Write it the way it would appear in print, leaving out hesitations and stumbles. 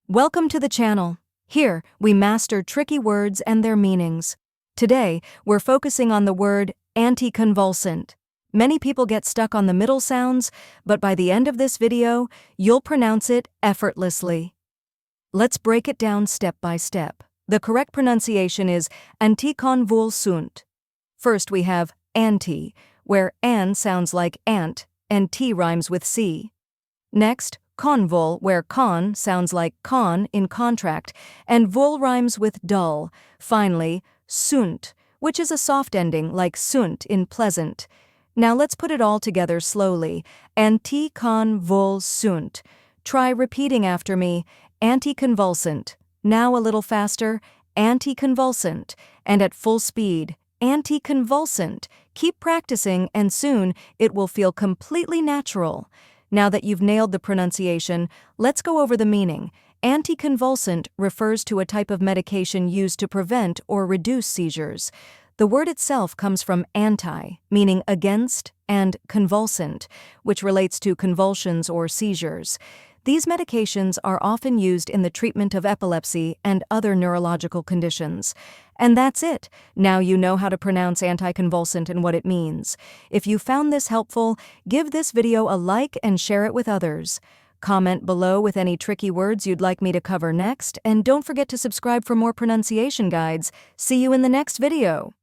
Welcome to the channel. Here, we master tricky words and their meanings. Today, we're focusing on the word anticonvulsant. Many people get stuck on the middle sounds, but by the end of this video, you'll pronounce it effortlessly. Let's break it down step by step. The correct pronunciation is Anticonvulsant. First, we have anti, where an sounds like ant, and t rhymes with c. Next, convul, where con sounds like con in contract, and vul rhymes with dull. Finally, sunt, which is a soft ending like sunt in pleasant. Now let's put it all together slowly. Anticonvulsant. Try repeating after me. Anticonvulsant. Now a little faster. Anticonvulsant. And at full speed. Anticonvulsant. Keep practicing, and soon it will feel completely natural. Now that you've nailed the pronunciation, let's go over the meaning. Anticonvulsant refers to a type of medication used to prevent or reduce seizures. The word itself comes from anti, meaning against, and convulsant, which relates to convulsions or seizures. These medications are often used in the treatment of epilepsy and other neurological conditions. And that's it. Now you know how to pronounce anticonvulsant and what it means. If you found this helpful, give this video a like and share it with others. Comment below with any tricky words you'd like me to cover next, and don't forget to subscribe for more pronunciation guides. See you in the next video.